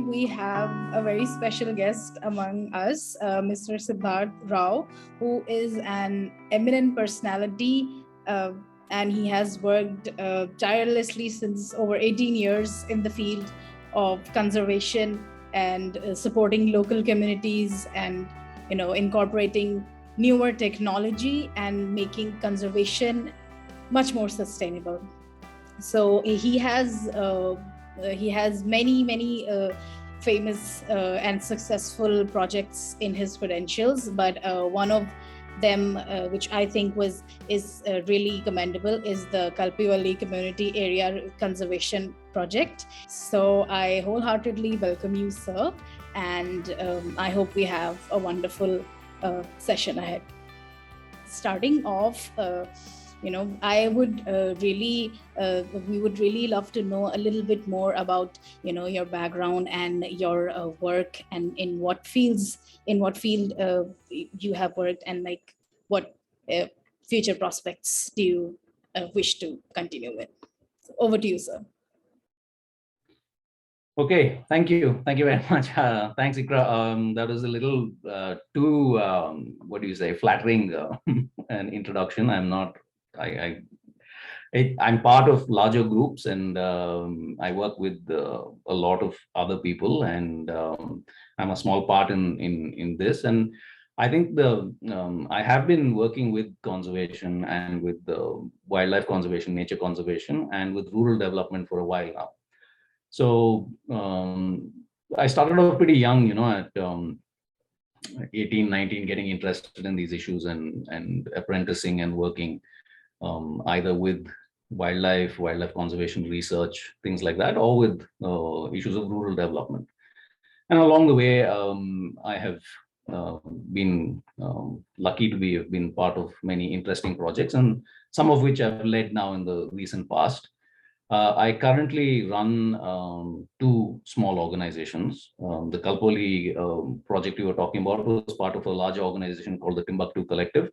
we have a very special guest among us, Mr. Siddharth Rao, who is an eminent personality and he has worked tirelessly since over 18 years in the field of conservation and supporting local communities and incorporating newer technology and making conservation much more sustainable. So he has many famous and successful projects in his credentials, but one of them which I think is really commendable is the Kalpivali Community Area Conservation Project. So I wholeheartedly welcome you, sir, and I hope we have a wonderful session ahead. Starting off, I would we would really love to know a little bit more about your background and your work, and in what field you have worked, and like what future prospects do you wish to continue with. So over to you, sir. Okay, thank you very much. Thanks, Ikra. That was a little too flattering an introduction. I'm part of larger groups, and I work with a lot of other people, and I'm a small part in this. And I think I have been working with conservation and with wildlife conservation, nature conservation, and with rural development for a while now. So I started off pretty young, at 18, 19, getting interested in these issues and apprenticing and working either with wildlife conservation research, things like that, or with issues of rural development. And along the way, I have been lucky to have been part of many interesting projects, and some of which I've led now in the recent past. I currently run two small organizations. The Kalpivali project you were talking about was part of a larger organization called the Timbuktu Collective.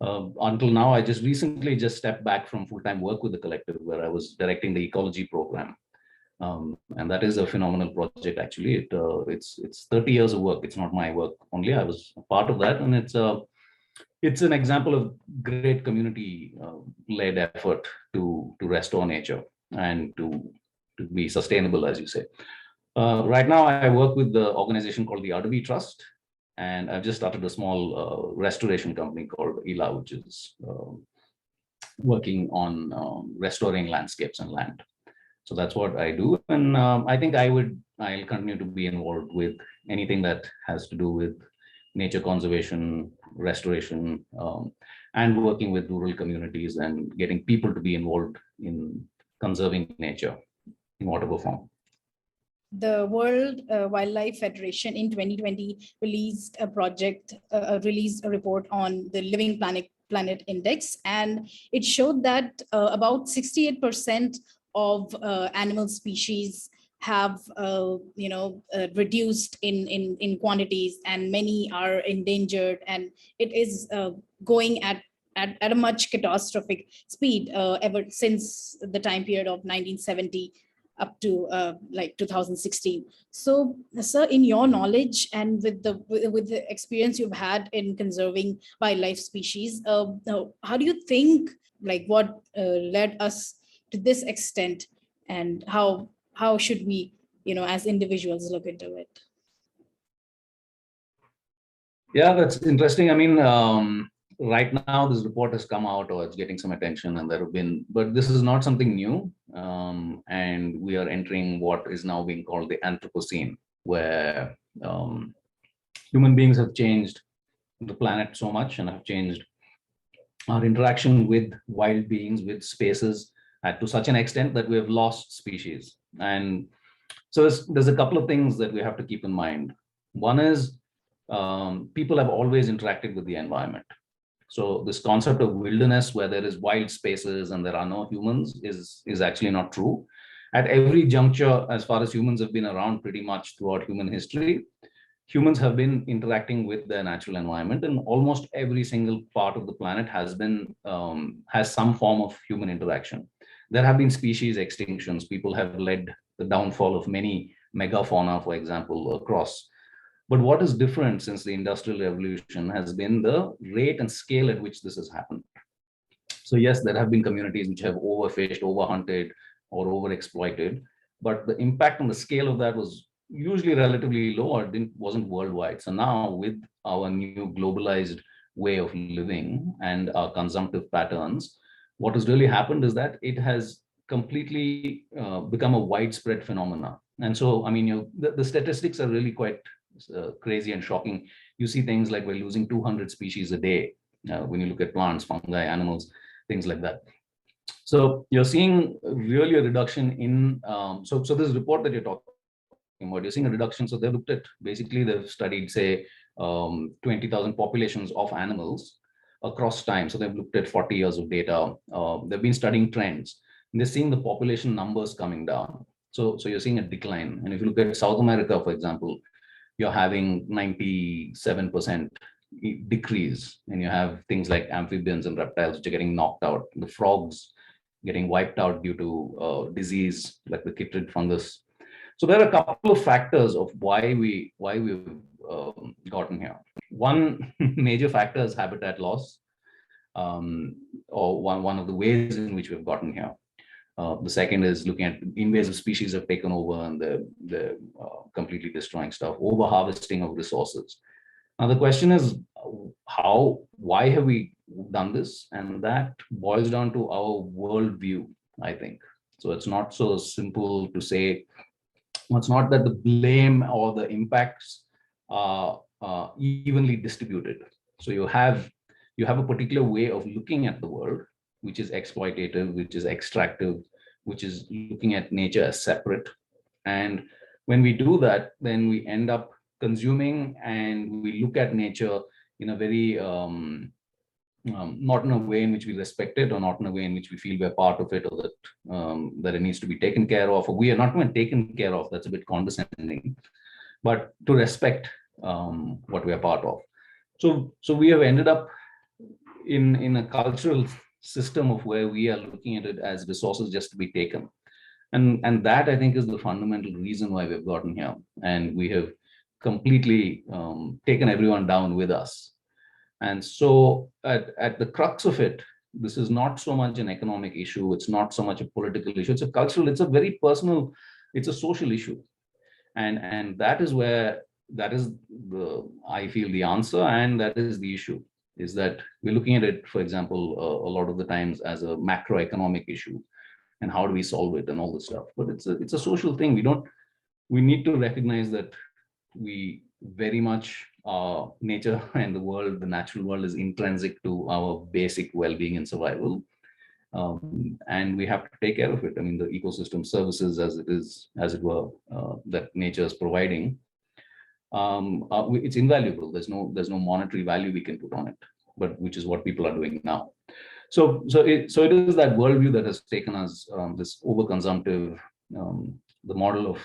Until now, I just recently stepped back from full-time work with the collective, where I was directing the ecology program. And that is a phenomenal project, actually. It's 30 years of work. It's not my work only. I was a part of that, and it's an example of great community-led effort to restore nature and to be sustainable, as you say. Right now, I work with the organization called the Adavi Trust, and I've just started a small restoration company called ILA, which is working on restoring landscapes and land. So that's what I do, and I think I'll continue to be involved with anything that has to do with nature conservation, restoration, and working with rural communities and getting people to be involved in conserving nature in whatever form. The World Wildlife Federation in 2020 released a report on the Living Planet Index, and it showed that about 68% of animal species have reduced in quantities, and many are endangered, and it is going at a much catastrophic speed ever since the time period of 1970 up to 2016. So, sir, in your knowledge and with the experience you've had in conserving wildlife species, how do you think, what led us to this extent, and how should we, as individuals, look into it? Yeah, that's interesting. I mean, right now this report has come out, or it's getting some attention, and but this is not something new. And we are entering what is now being called the Anthropocene, where human beings have changed the planet so much and have changed our interaction with wild beings, with spaces, to such an extent that we have lost species. And so there's a couple of things that we have to keep in mind. One is people have always interacted with the environment. So this concept of wilderness, where there is wild spaces and there are no humans, is actually not true. At every juncture, as far as humans have been around pretty much throughout human history, humans have been interacting with their natural environment, and almost every single part of the planet has some form of human interaction. There have been species extinctions. People have led the downfall of many megafauna, for example, across. But what is different since the Industrial Revolution has been the rate and scale at which this has happened. So yes, there have been communities which have overfished, overhunted, or overexploited, but the impact on the scale of that was usually relatively low, or wasn't worldwide. So now, with our new globalized way of living and our consumptive patterns, what has really happened is that it has completely become a widespread phenomena. And so, I mean, the statistics are really quite crazy and shocking. You see things like we're losing 200 species a day when you look at plants, fungi, animals, things like that. So you're seeing really a reduction in, so this report that you're talking about, you're seeing a reduction. So they've looked at, basically they've studied, say, 20,000 populations of animals across time. So they've looked at 40 years of data. They've been studying trends, and they're seeing the population numbers coming down. So you're seeing a decline. And if you look at South America, for example, you're having 97% decrease, and you have things like amphibians and reptiles which are getting knocked out, the frogs getting wiped out due to disease like the chytrid fungus. So there are a couple of factors of why we've gotten here. One major factor is habitat loss, or one of the ways in which we've gotten here. The second is looking at invasive species have taken over, and they're completely destroying stuff, over harvesting of resources. Now the question is, why have we done this? And that boils down to our worldview, I think. So it's not so simple to say, well, it's not that the blame or the impacts are evenly distributed. So you have a particular way of looking at the world, which is exploitative, which is extractive, which is looking at nature as separate. And when we do that, then we end up consuming, and we look at nature in a very, not in a way in which we respect it, or not in a way in which we feel we're part of it, or that it needs to be taken care of, or we are not even taken care of. That's a bit condescending, but to respect what we are part of. So we have ended up in a cultural system of where we are looking at it as resources just to be taken. And that, I think, is the fundamental reason why we've gotten here. And we have completely taken everyone down with us. And so at the crux of it, this is not so much an economic issue. It's not so much a political issue. It's a cultural, it's a very personal, it's a social issue. And that is where, that is I feel the answer, and that is the issue, is that we're looking at it, for example, a lot of the times as a macroeconomic issue, and how do we solve it and all this stuff. But it's a social thing. We need to recognize that we very much, nature and the world, the natural world, is intrinsic to our basic well-being and survival. And we have to take care of it. I mean, the ecosystem services, as it were, that nature is providing, it's invaluable. There's no monetary value we can put on it, but which is what people are doing now. So it is that worldview that has taken us, this overconsumptive, the model of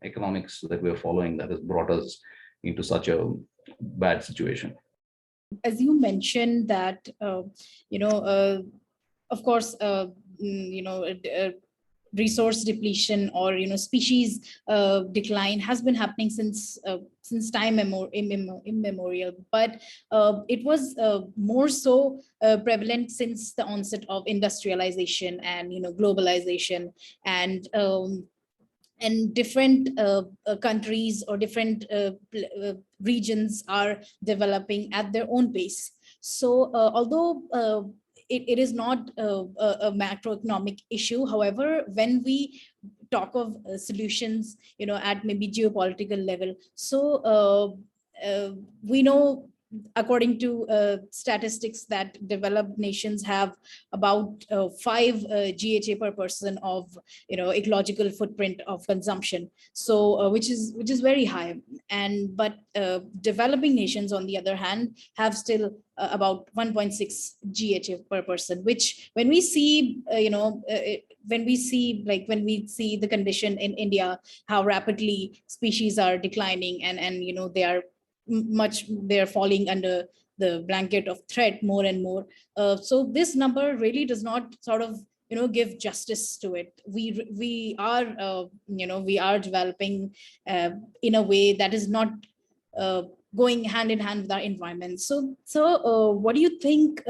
economics that we're following, that has brought us into such a bad situation. As you mentioned that, of course, resource depletion, or species decline has been happening since time immemorial, but it was more so prevalent since the onset of industrialization and globalization, and different countries or different regions are developing at their own pace. So although it is not a macroeconomic issue, however, when we talk of solutions, at maybe geopolitical level, so we know, according to statistics, that developed nations have about 5 GHA per person of ecological footprint of consumption, so which is very high. But developing nations, on the other hand, have still about 1.6 GHA per person, which when we see when we see the condition in India, how rapidly species are declining, and they're falling under the blanket of threat more and more. So this number really does not sort of give justice to it. We are we are developing in a way that is not uh, going hand in hand with our environment. So what do you think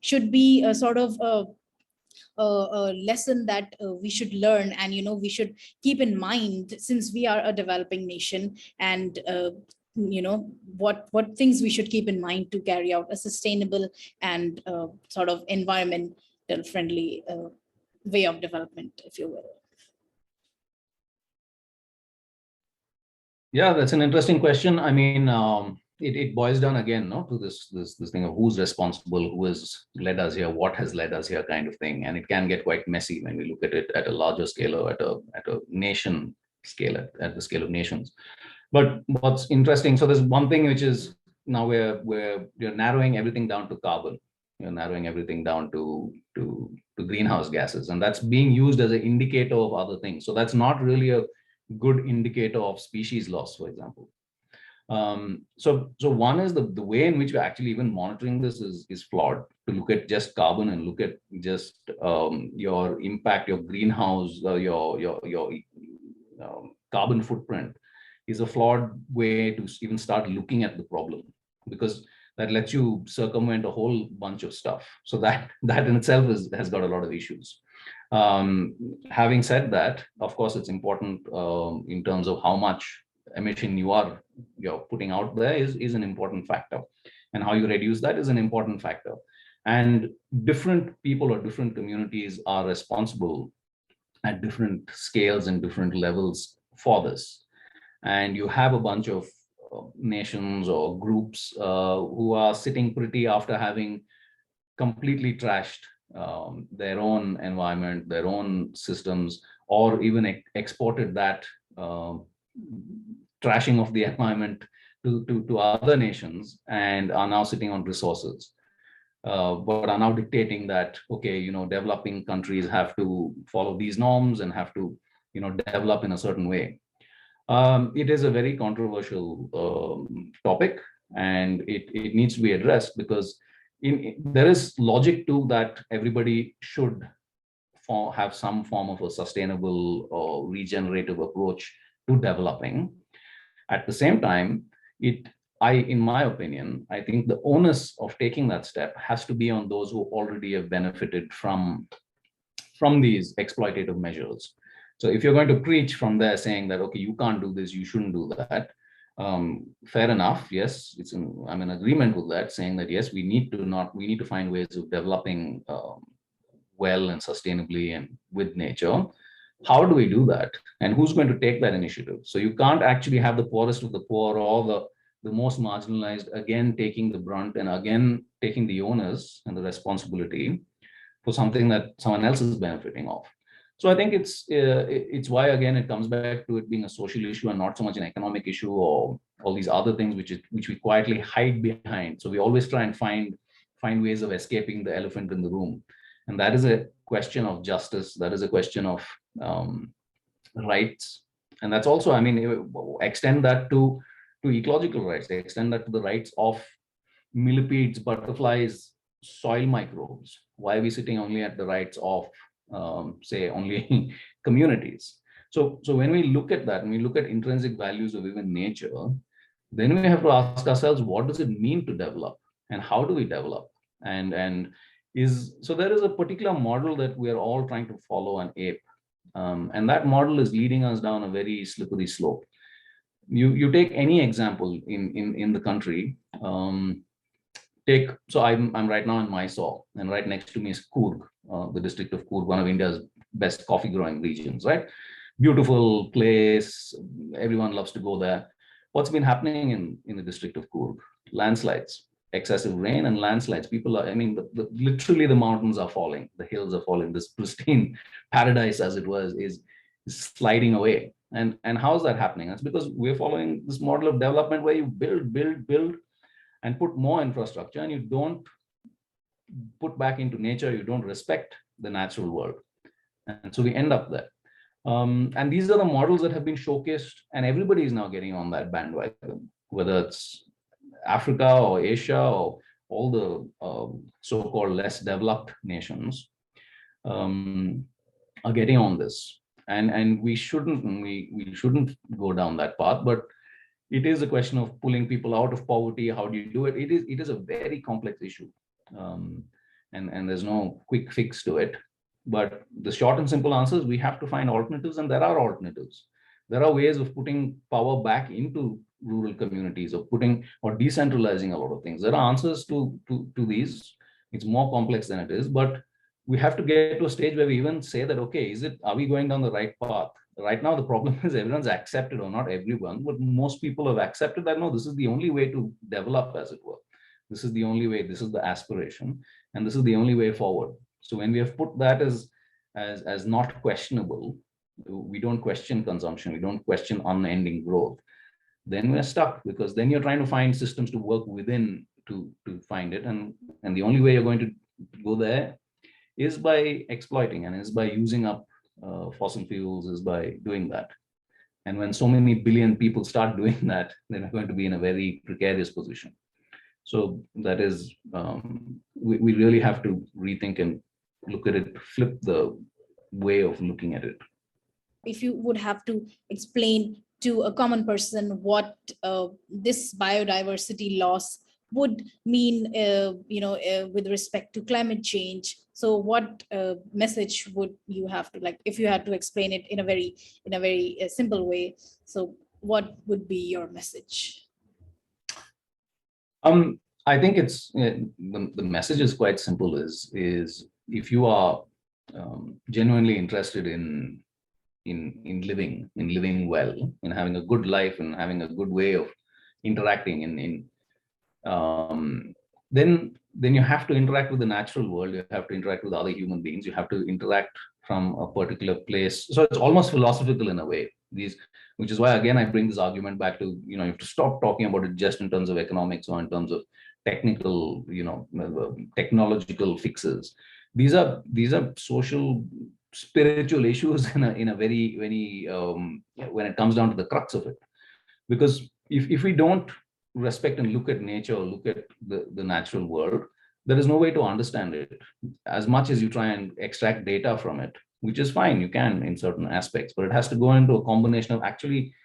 should be a sort of a lesson that we should learn, and we should keep in mind, since we are a developing nation, and what things we should keep in mind to carry out a sustainable and sort of environmental friendly way of development, if you will? Yeah, that's an interesting question. I mean, it boils down again, no, to this thing of who's responsible, who has led us here, what has led us here, kind of thing, and it can get quite messy when we look at it at a larger scale, or at a nation scale, at the scale of nations. But what's interesting, so there's one thing which is now we're narrowing everything down to carbon. You're narrowing everything down to greenhouse gases, and that's being used as an indicator of other things. So that's not really a good indicator of species loss, for example. So one is the way in which we're actually even monitoring this is flawed. To look at just carbon and look at just your impact, your greenhouse, your carbon footprint is a flawed way to even start looking at the problem, because that lets you circumvent a whole bunch of stuff. So that in itself has got a lot of issues. Having said that, of course, it's important in terms of how much emission you're putting out there is an important factor, and how you reduce that is an important factor. And different people or different communities are responsible at different scales and different levels for this. And you have a bunch of nations or groups who are sitting pretty after having completely trashed their own environment, their own systems, or even exported that trashing of the environment to other nations, and are now sitting on resources, but are now dictating that, okay, developing countries have to follow these norms and have to, develop in a certain way. It is a very controversial topic, and it needs to be addressed, because there is logic to that. Everybody should have some form of a sustainable or regenerative approach to developing. At the same time, in my opinion, I think the onus of taking that step has to be on those who already have benefited from these exploitative measures. So if you're going to preach from there saying that, okay, you can't do this, you shouldn't do that, fair enough. Yes, I'm in agreement with that, saying that yes, we need to find ways of developing well and sustainably and with nature. How do we do that, and who's going to take that initiative? So you can't actually have the poorest of the poor, or the most marginalized again taking the brunt, and again taking the onus and the responsibility for something that someone else is benefiting of. So I think it's why, again, it comes back to it being a social issue and not so much an economic issue, or all these other things which we quietly hide behind. So we always try and find ways of escaping the elephant in the room, and that is a question of justice. That is a question of rights, and that's also, I mean, extend that to ecological rights. They extend that to the rights of millipedes, butterflies, soil microbes. Why are we sitting only at the rights of say only communities? So when we look at that, and we look at intrinsic values of even nature, then we have to ask ourselves, what does it mean to develop, and how do we develop? And so there is a particular model that we are all trying to follow and ape, and that model is leading us down a very slippery slope. You take any example in the country. So I'm right now in Mysore, and right next to me is Coorg, the district of Coorg, one of India's best coffee growing regions, right? Beautiful place. Everyone loves to go there. What's been happening in the district of Coorg? Landslides, excessive rain and landslides. People are, I mean, literally the mountains are falling, the hills are falling. This pristine paradise, as it was, is sliding away. And how is that happening? That's because we're following this model of development where you build, and put more infrastructure, and you don't put back into nature. You don't respect the natural world, and so we end up there. And these are the models that have been showcased, and everybody is now getting on that bandwagon, whether it's Africa or Asia or all the so-called less developed nations. um, are getting on this, and we shouldn't go down that path. But it is a question of pulling people out of poverty. How do you do it? It is a very complex issue, um, and there's no quick fix to it. But the short and simple answer is we have to find alternatives, and there are alternatives. There are ways of putting power back into rural communities, or putting or decentralizing a lot of things. There are answers to these. It's more complex than it is, but we have to get to a stage where we even say that, okay, are we going down the right path? Right now, the problem is everyone's accepted, or not everyone, but most people have accepted that no, this is the only way to develop, as it were. This is the only way, this is the aspiration, and this is the only way forward. So when we have put that as not questionable, we don't question consumption, we don't question unending growth, then we're stuck, because then you're trying to find systems to work within to find it. And the only way you're going to go there is by exploiting, and is by using up fossil fuels, is by doing that. And when so many billion people start doing that, they're going to be in a very precarious position. So that is, we really have to rethink and look at it, flip the way of looking at it. If you would have to explain to a common person what this biodiversity loss would mean, with respect to climate change, so what message would you have to, like, if you had to explain it in a very simple way, so what would be your message? I think it's the message is quite simple. Is if you are genuinely interested in living well, in having a good life, and having a good way of interacting then you have to interact with the natural world. You have to interact with other human beings. You have to interact from a particular place. So it's almost philosophical in a way. Which is why, again, I bring this argument back to, you have to stop talking about it just in terms of economics, or in terms of technical, technological fixes. These are social, spiritual issues in a very, very, when it comes down to the crux of it. Because if we don't respect and look at nature, or look at the natural world, there is no way to understand it. As much as you try and extract data from it, which is fine, you can in certain aspects, but it has to go into a combination of actually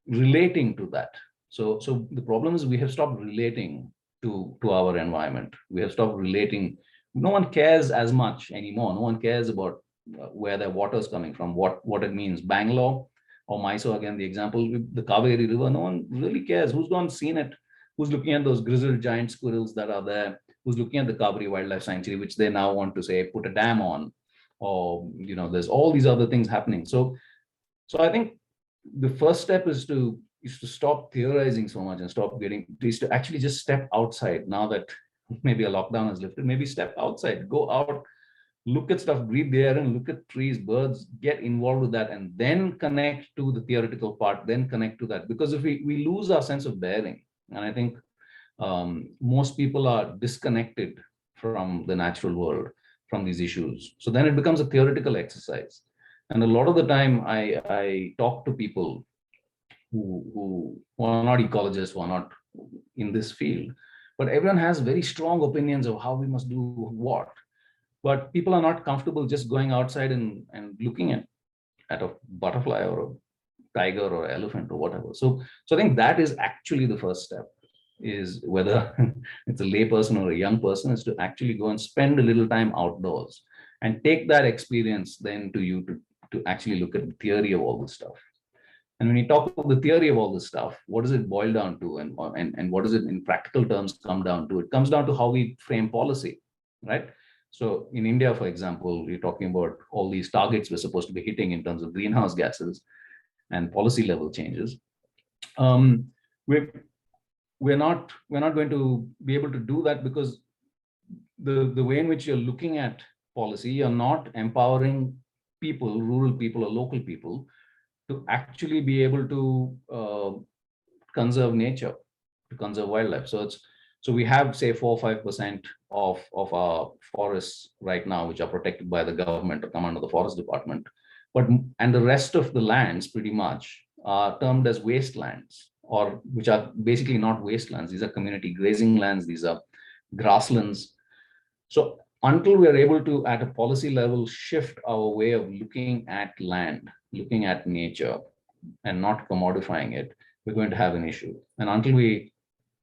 relating to that. So the problem is we have stopped relating to our environment. We have stopped relating. No one cares as much anymore. No one cares about where their water is coming from, what it means. Bangalore or Mysore, again, the example with the Kaveri River, no one really cares. Who's gone seen it? Who's looking at those grizzled giant squirrels that are there? Who's looking at the Kaveri Wildlife Sanctuary, which they now want to say put a dam on? Or there's all these other things happening. So I think the first step is to stop theorizing so much, and is to actually just step outside. Now that maybe a lockdown is lifted, maybe step outside, go out, look at stuff, breathe the air, and look at trees, birds, get involved with that, and then connect to the theoretical part, then connect to that. Because if we lose our sense of bearing, and I think most people are disconnected from the natural world, from these issues. So then it becomes a theoretical exercise. And a lot of the time I talk to people who are not ecologists, who are not in this field, but everyone has very strong opinions of how we must do what. But people are not comfortable just going outside and looking at a butterfly or a tiger or elephant or whatever. So I think that is actually the first step, is whether it's a lay person or a young person, is to actually go and spend a little time outdoors and take that experience then to actually look at the theory of all this stuff. And when you talk about the theory of all this stuff, what does it boil down to, and what does it in practical terms come down to? It comes down to how we frame policy, right? So in India, for example, we're talking about all these targets we're supposed to be hitting in terms of greenhouse gases and policy level changes. We're not going to be able to do that, because the way in which you're looking at policy, you're not empowering people, rural people or local people, to actually be able to conserve nature, to conserve wildlife. So we have, say, 4 or 5% of our forests right now, which are protected by the government or come under the forest department. And the rest of the lands pretty much are termed as wastelands, or which are basically not wastelands. These are community grazing lands. These are grasslands. So until we are able to, at a policy level, shift our way of looking at land, looking at nature, and not commodifying it, we're going to have an issue. And until we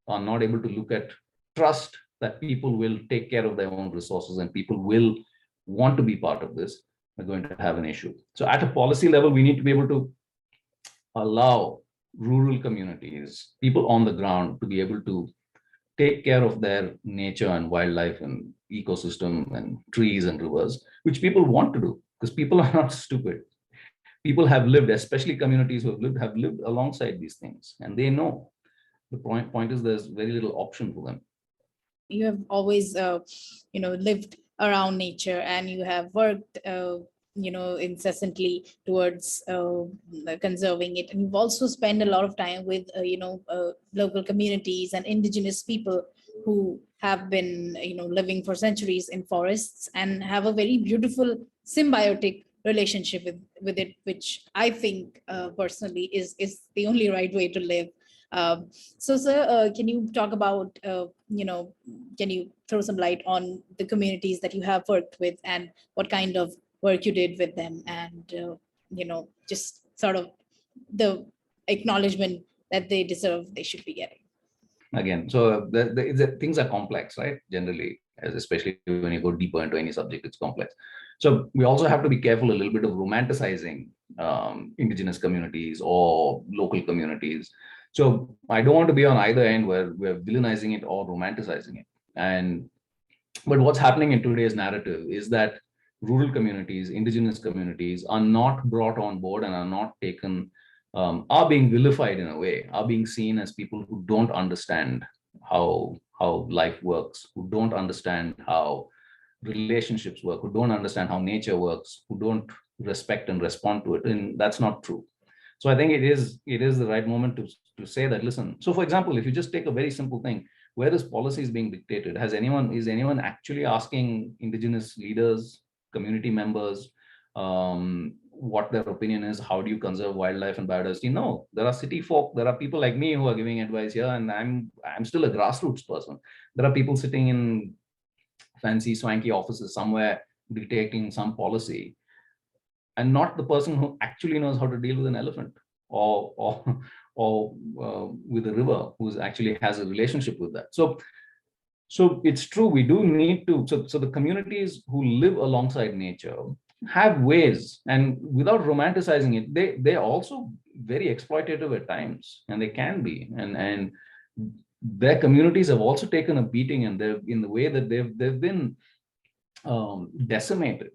are not able to look at trust that people will take care of their own resources and people will want to be part of this, we're going to have an issue. So at a policy level, we need to be able to allow rural communities, people on the ground, to be able to take care of their nature and wildlife and ecosystem and trees and rivers, which people want to do, because people are not stupid. People have lived, especially communities who have lived alongside these things, and they know. The point is there's very little option for them. You have always lived around nature, and you have worked incessantly towards conserving it, and you've also spent a lot of time with local communities and indigenous people who have been living for centuries in forests and have a very beautiful symbiotic relationship with it, which I think personally is the only right way to live. So, sir, can you talk about, can you throw some light on the communities that you have worked with and what kind of work you did with them, and, just sort of the acknowledgement that they deserve, they should be getting? Again, so things are complex, right? Generally, especially when you go deeper into any subject, it's complex. So we also have to be careful a little bit of romanticizing indigenous communities or local communities. So I don't want to be on either end where we're villainizing it or romanticizing it. But what's happening in today's narrative is that rural communities, indigenous communities are not brought on board and are not taken, are being vilified in a way, are being seen as people who don't understand how life works, who don't understand how relationships work, who don't understand how nature works, who don't respect and respond to it. And that's not true. So I think it is the right moment to say that, listen, so for example, if you just take a very simple thing, where this policy is being dictated, is anyone actually asking indigenous leaders, community members, what their opinion is? How do you conserve wildlife and biodiversity? No, there are city folk, there are people like me who are giving advice here, and I'm still a grassroots person. There are people sitting in fancy swanky offices somewhere dictating some policy, and not the person who actually knows how to deal with an elephant or with a river, who actually has a relationship with that. So it's true, we do need to, so the communities who live alongside nature have ways, and without romanticizing it, they're also very exploitative at times, and they can be, and their communities have also taken a beating, and they've, in the way that they've been decimated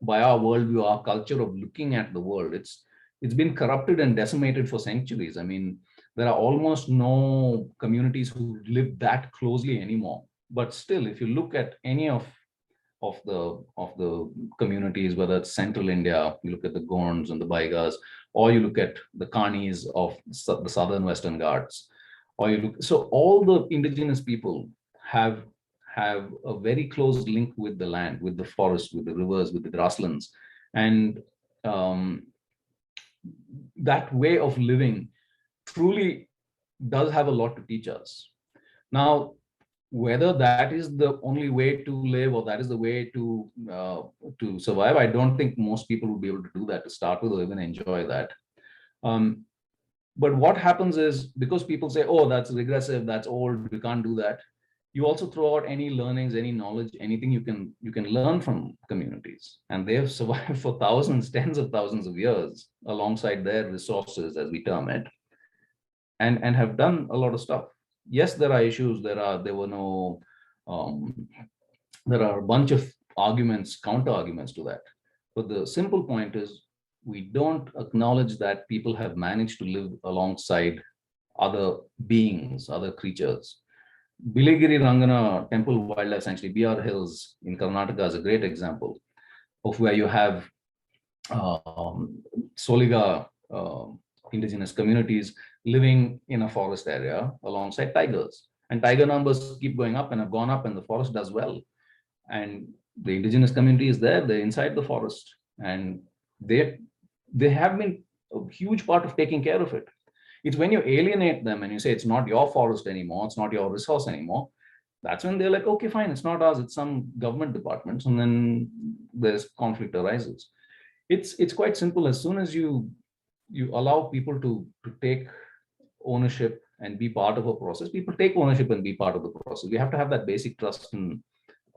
by our worldview, our culture of looking at the world. It's been corrupted and decimated for centuries. I mean, there are almost no communities who live that closely anymore. But still, if you look at any of the communities, whether it's central India, you look at the Gonds and the Baigas, or you look at the Kanis of the southern Western Ghats, or you look, so all the indigenous people have a very close link with the land, with the forest, with the rivers, with the grasslands, and that way of living truly does have a lot to teach us. Now, whether that is the only way to live or that is the way to survive, I don't think most people will be able to do that to start with or even enjoy that. But what happens is, because people say, oh, that's regressive, that's old, we can't do that, you also throw out any learnings, any knowledge, anything you can learn from communities. And they have survived for thousands, tens of thousands of years alongside their resources, as we term it, and have done a lot of stuff. Yes, there are issues. There are a bunch of arguments, counter arguments to that. But the simple point is, we don't acknowledge that people have managed to live alongside other beings, other creatures. Biligiri Rangana Temple Wildlife Sanctuary, BR Hills in Karnataka, is a great example of where you have Soliga indigenous communities living in a forest area alongside tigers. And tiger numbers keep going up and have gone up, and the forest does well. And the indigenous community is there, they're inside the forest, and they have been a huge part of taking care of it. It's when you alienate them and you say it's not your forest anymore, it's not your resource anymore, That's when they're like, okay, fine, it's not us, it's some government departments, and then there's conflict arises. It's quite simple. As soon as you allow people to take ownership and be part of a process, people take ownership and be part of the process. We have to have that basic trust and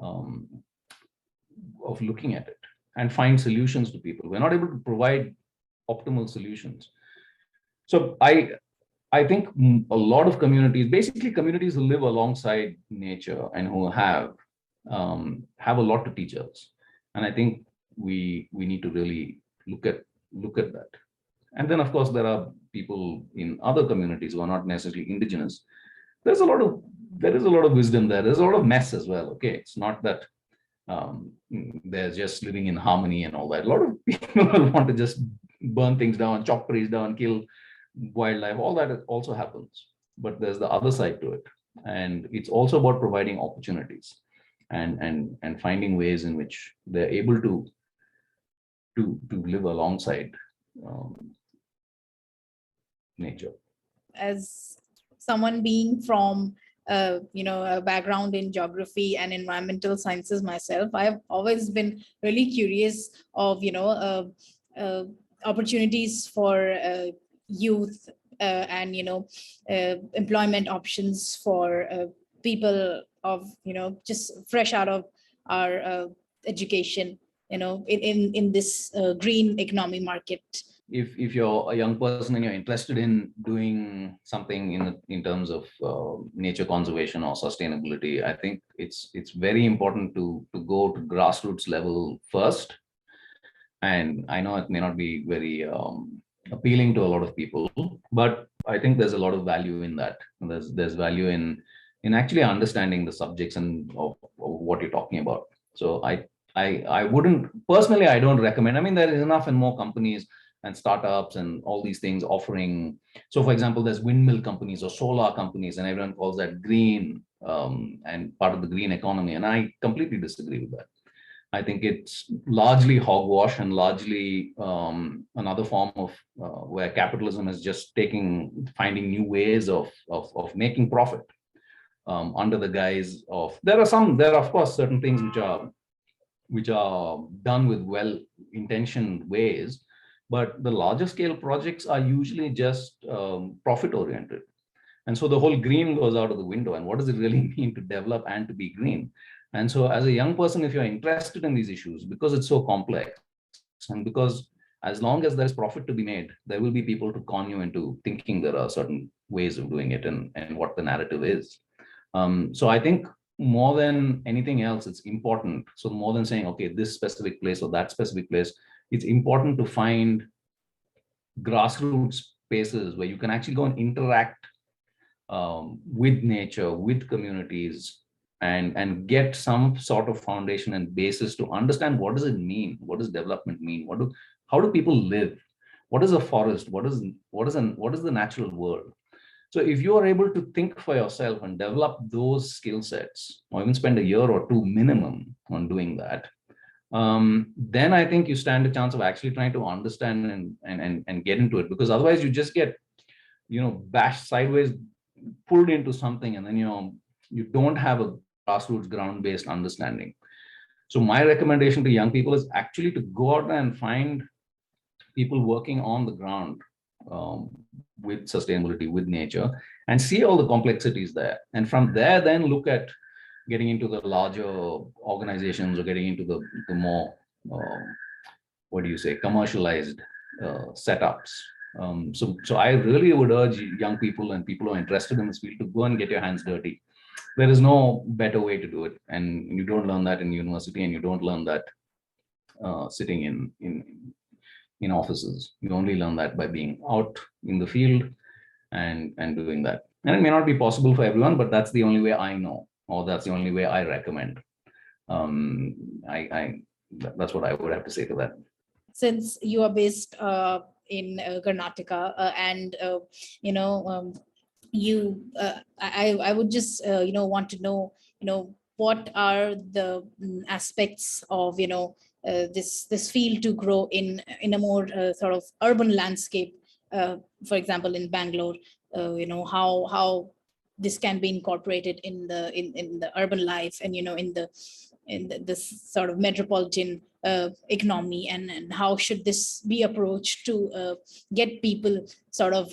um, of looking at it and find solutions to people. We're not able to provide optimal solutions. So I think a lot of communities, basically communities who live alongside nature and who have a lot to teach us. And I think we need to really look at that. And then, of course, there are people in other communities who are not necessarily indigenous. There's a lot of there is a lot of wisdom there. There's a lot of mess as well. Okay, it's not that they're just living in harmony and all that. A lot of people want to just burn things down, chop trees down, kill wildlife. All that also happens. But there's the other side to it, and it's also about providing opportunities and finding ways in which they're able to live alongside nature. As someone being from a background in geography and environmental sciences myself, I've always been really curious of opportunities for youth and employment options for people of just fresh out of our education, in this green economy market. If you're a young person and you're interested in doing something in terms of nature conservation or sustainability, I think it's very important to go to grassroots level first. And I know it may not be very appealing to a lot of people, but I think there's a lot of value in that. There's value in actually understanding the subjects and of what you're talking about. So I wouldn't personally, I don't recommend. I mean, there is enough and more companies and startups and all these things offering. So for example, there's windmill companies or solar companies, and everyone calls that green and part of the green economy. And I completely disagree with that. I think it's largely hogwash and largely another form of where capitalism is just finding new ways of making profit under the guise of, there are of course certain things which are done with well-intentioned ways, but the larger scale projects are usually just profit oriented. And so the whole green goes out of the window. And what does it really mean to develop and to be green? And so as a young person, if you're interested in these issues, because it's so complex, and because as long as there's profit to be made, there will be people to con you into thinking there are certain ways of doing it and what the narrative is. So I think more than anything else, it's important. So more than saying, okay, this specific place or that specific place, it's important to find grassroots spaces where you can actually go and interact with nature, with communities, and get some sort of foundation and basis to understand what does it mean, what does development mean, how do people live, what is a forest, what is the natural world. So if you are able to think for yourself and develop those skill sets, or even spend a year or two minimum on doing that, then I think you stand a chance of actually trying to understand and get into it. Because otherwise you just get bashed sideways, pulled into something, and then you don't have a grassroots ground-based understanding. So my recommendation to young people is actually to go out and find people working on the ground with sustainability, with nature, and see all the complexities there. And from there, then look at getting into the larger organizations or getting into the more, commercialized setups. So I really would urge young people and people who are interested in this field to go and get your hands dirty. There is no better way to do it, and you don't learn that in university, and you don't learn that sitting in offices. You only learn that by being out in the field and doing that. And it may not be possible for everyone, but that's the only way I know, or that's the only way I recommend. That's what I would have to say to that. Since you are based in Karnataka, and I would just want to know what are the aspects of this field to grow in a more sort of urban landscape, for example in Bangalore. How this can be incorporated in the urban life, and this sort of metropolitan economy, and how should this be approached to get people sort of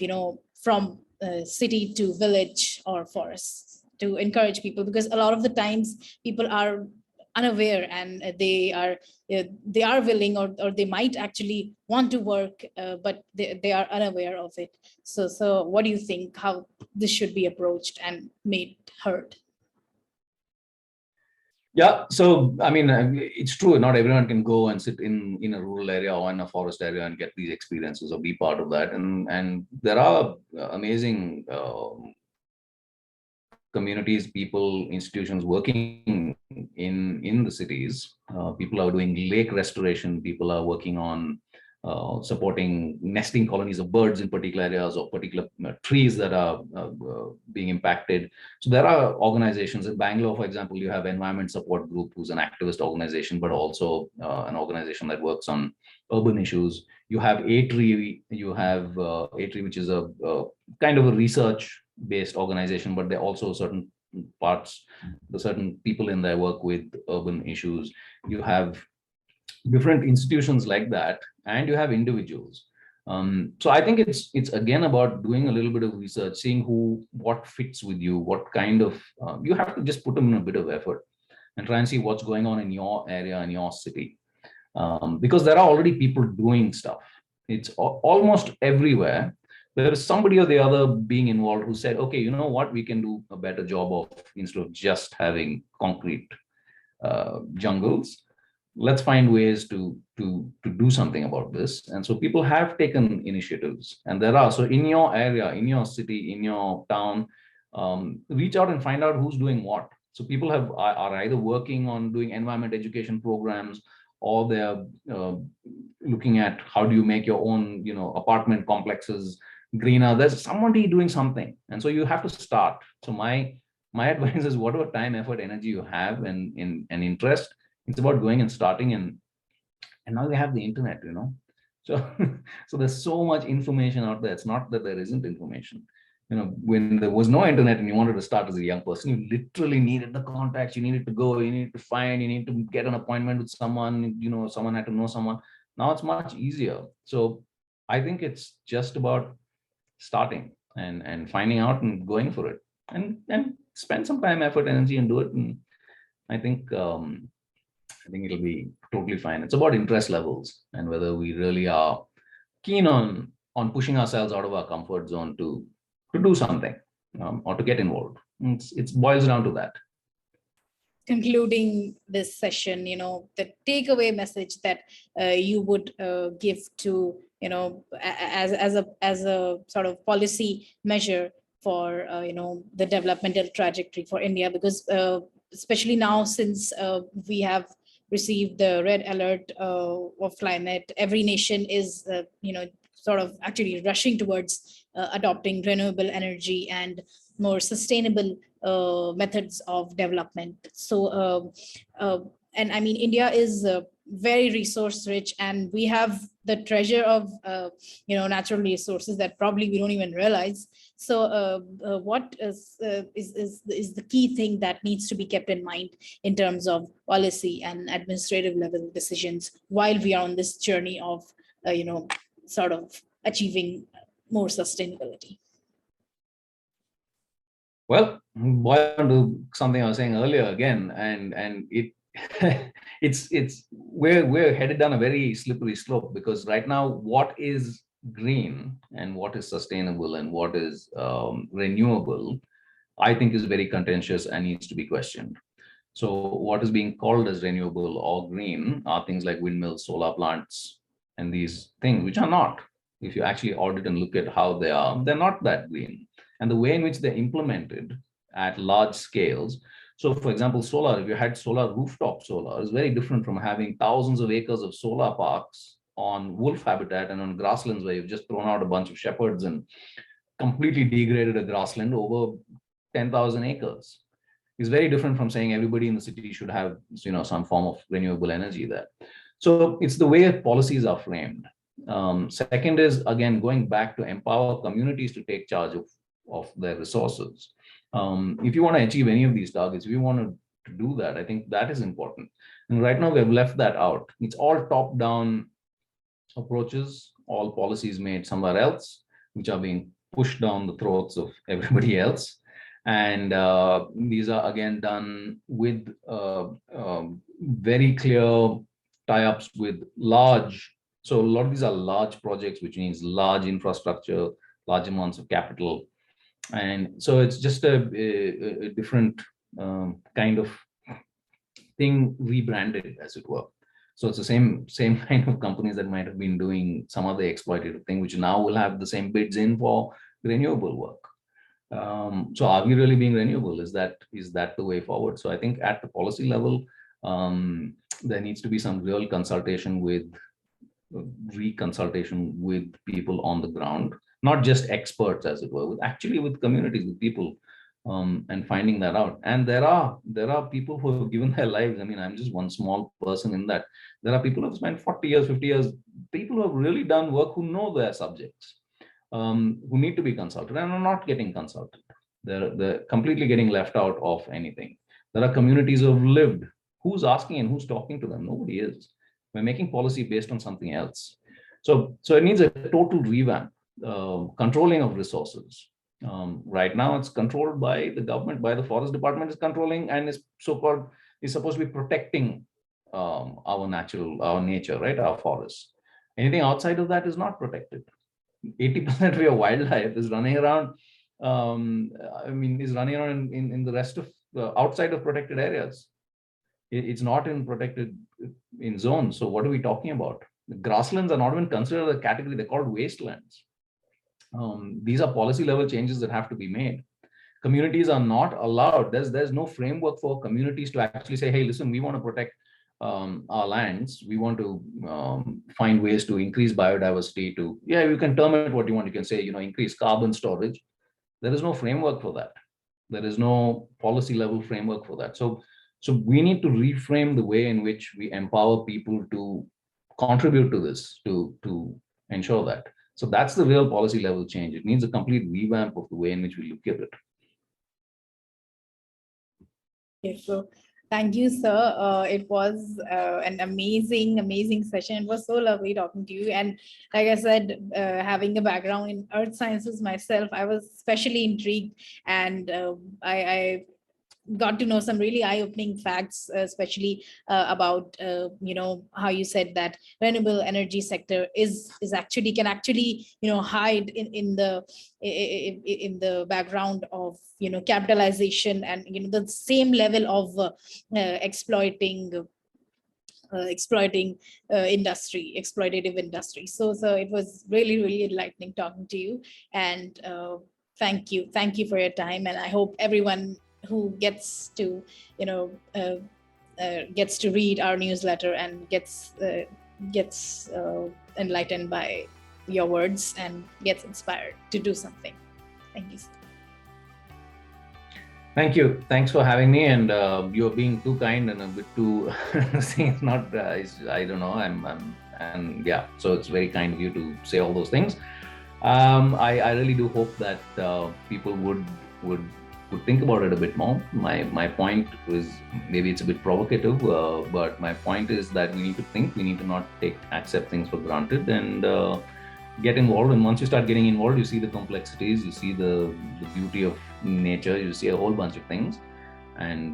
from city to village or forest, to encourage people, because a lot of the times people are unaware, and they are willing, or they might actually want to work, but they are unaware of it. So what do you think, how this should be approached and made heard? Yeah, so I mean, it's true. Not everyone can go and sit in a rural area or in a forest area and get these experiences or be part of that. And there are amazing communities, people, institutions working in the cities. People are doing lake restoration. People are working on supporting nesting colonies of birds in particular areas, or particular trees that are being impacted. So there are organizations in Bangalore, for example. You have Environment Support Group, who's an activist organization, but also an organization that works on urban issues. You have A-Tree, A-Tree, which is a kind of a research-based organization, but there are also certain parts, the certain people in there work with urban issues. You have different institutions like that, and you have individuals. So I think it's again about doing a little bit of research, seeing what fits with you, what kind of you have to just put them in a bit of effort and try and see what's going on in your area, in your city, because there are already people doing stuff. It's almost everywhere. There is somebody or the other being involved who said, okay, you know what, we can do a better job of, instead of just having concrete jungles, let's find ways to do something about this. And so people have taken initiatives, and there are, so in your area, in your city, in your town, reach out and find out who's doing what. So people are either working on doing environment education programs, or they're looking at how do you make your own apartment complexes greener. There's somebody doing something, and so you have to start. So my advice is, whatever time, effort, energy you have, and interest, it's about going and starting. And now we have the internet, so so there's so much information out there. It's not that there isn't information. When there was no internet and you wanted to start as a young person, you literally needed the contacts. You needed to go, you needed to find, you need to get an appointment with someone, someone had to know someone. Now it's much easier. So I think it's just about starting and finding out and going for it, and spend some time, effort, energy, and do it. And I think it'll be totally fine. It's about interest levels and whether we really are keen on pushing ourselves out of our comfort zone to do something, or to get involved. It boils down to that. Concluding this session, the takeaway message that you would give to, as a sort of policy measure for, the developmental trajectory for India, because especially now, since we have received the red alert of climate, every nation is, sort of actually rushing towards adopting renewable energy and more sustainable methods of development. So, and I mean, India is very resource rich, and we have the treasure of, natural resources that probably we don't even realize. So what is the key thing that needs to be kept in mind in terms of policy and administrative level decisions while we are on this journey of, sort of achieving more sustainability? Well, boil down to something I was saying earlier again, and it we're headed down a very slippery slope, because right now, what is green and what is sustainable and what is renewable, I think is very contentious and needs to be questioned. So what is being called as renewable or green are things like windmills, solar plants, and these things, which are not. If you actually audit and look at how they are, they're not that green. And the way in which they're implemented at large scales. So for example, solar, if you had rooftop solar, is very different from having thousands of acres of solar parks on wolf habitat and on grasslands where you've just thrown out a bunch of shepherds and completely degraded a grassland over 10,000 acres. It's very different from saying everybody in the city should have, some form of renewable energy there. So it's the way policies are framed. Second is, again, going back to empower communities to take charge of their resources. If you want to achieve any of these targets, if you want to do that, I think that is important. And right now we have left that out. It's all top-down approaches, all policies made somewhere else, which are being pushed down the throats of everybody else. And these are again done with very clear tie-ups with large. So a lot of these are large projects, which means large infrastructure, large amounts of capital. And so it's just a different kind of thing rebranded, as it were. So it's the same kind of companies that might have been doing some other exploitative thing, which now will have the same bids in for renewable work. So are we really being renewable? Is that the way forward? So I think at the policy level, there needs to be some real consultation with people on the ground, not just experts, as it were, actually with communities, with people, and finding that out. And there are people who have given their lives. I mean, I'm just one small person in that. There are people who have spent 40 years, 50 years, people who have really done work, who know their subjects, who need to be consulted and are not getting consulted. They're completely getting left out of anything. There are communities who have lived. Who's asking and who's talking to them? Nobody is. We're making policy based on something else. So it needs a total revamp. Controlling of resources. Right now, it's controlled by the government, by the forest department is controlling, and is supposed to be protecting our nature, right? Our forests. Anything outside of that is not protected. 80% of your wildlife is running around. Is running around in the rest of outside of protected areas. It's not in zones. So what are we talking about? The grasslands are not even considered a category. They're called wastelands. These are policy level changes that have to be made. Communities are not allowed. There's no framework for communities to actually say, hey, listen, we want to protect our lands. We want to find ways to increase biodiversity. You can term it what you want. You can say, increase carbon storage. There is no framework for that. There is no policy level framework for that. So we need to reframe the way in which we empower people to contribute to this, to ensure that. So that's the real policy level change. It needs a complete revamp of the way in which we look at it. Okay, so thank you, sir. It was an amazing session. It was so lovely talking to you. And like I said, having a background in earth sciences myself, I was especially intrigued, and I got to know some really eye-opening facts, especially about how you said that renewable energy sector can actually hide in the background of capitalization and the same level of exploiting exploitative industry. So it was really enlightening talking to you, and thank you for your time. And I hope everyone who gets to read our newsletter and gets enlightened by your words and gets inspired to do something. Thank you. Thank you. Thanks for having me. And you're being too kind and a bit too saying it's not. I don't know. And yeah. So it's very kind of you to say all those things. I really do hope that people would think about it a bit more. My point is, maybe it's a bit provocative, but my point is that we need to think. We need to not accept things for granted, and get involved. And once you start getting involved, you see the complexities, you see the beauty of nature, you see a whole bunch of things, and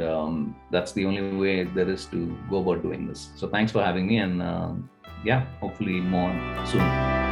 that's the only way there is to go about doing this. So thanks for having me, and hopefully more soon.